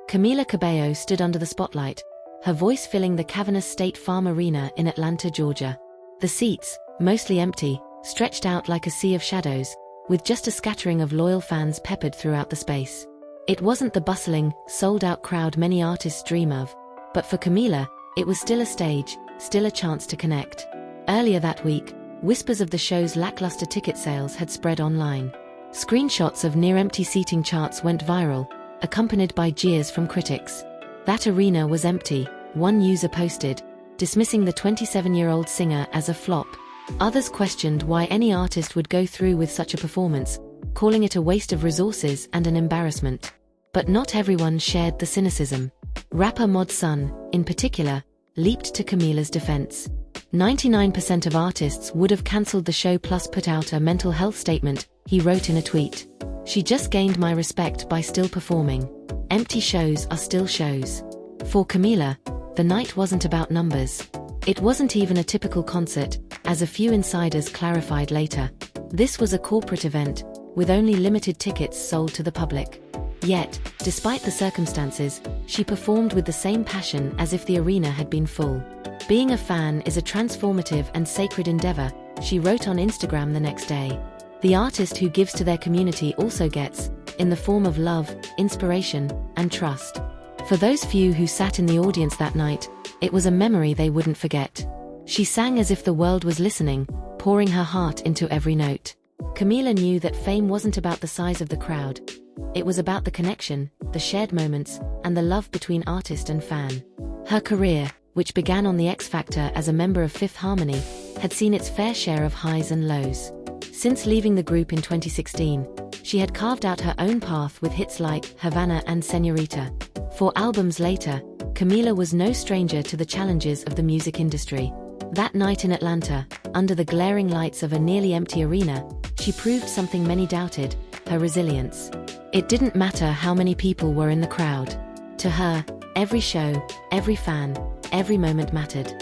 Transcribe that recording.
Camila Cabello stood under the spotlight, her voice filling the cavernous State Farm Arena in Atlanta, Georgia. The seats, mostly empty, stretched out like a sea of shadows, with just a scattering of loyal fans peppered throughout the space. It wasn't the bustling, sold-out crowd many artists dream of, but for Camila, it was still a stage, still a chance to connect. Earlier that week, whispers of the show's lackluster ticket sales had spread online. Screenshots of near-empty seating charts went viral, accompanied by jeers from critics. "That arena was empty," one user posted, dismissing the 27-year-old singer as a flop. Others questioned why any artist would go through with such a performance, calling it a waste of resources and an embarrassment. But not everyone shared the cynicism. Rapper Mod Sun, in particular, leaped to Camila's defense. 99% of artists would have cancelled the show plus put out a mental health statement, he wrote in a tweet. "She just gained my respect by still performing. Empty shows are still shows." For Camila, the night wasn't about numbers. It wasn't even a typical concert, as a few insiders clarified later. This was a corporate event, with only limited tickets sold to the public. Yet, despite the circumstances, she performed with the same passion as if the arena had been full. "Being a fan is a transformative and sacred endeavor," she wrote on Instagram the next day. "The artist who gives to their community also gets, in the form of love, inspiration, and trust." For those few who sat in the audience that night, it was a memory they wouldn't forget. She sang as if the world was listening, pouring her heart into every note. Camila knew that fame wasn't about the size of the crowd. It was about the connection, the shared moments, and the love between artist and fan. Her career, which began on The X Factor as a member of Fifth Harmony, had seen its fair share of highs and lows. Since leaving the group in 2016, she had carved out her own path with hits like Havana and Señorita. 4 albums later, Camila was no stranger to the challenges of the music industry. That night in Atlanta, under the glaring lights of a nearly empty arena, she proved something many doubted: her resilience. It didn't matter how many people were in the crowd. To her, every show, every fan, every moment mattered.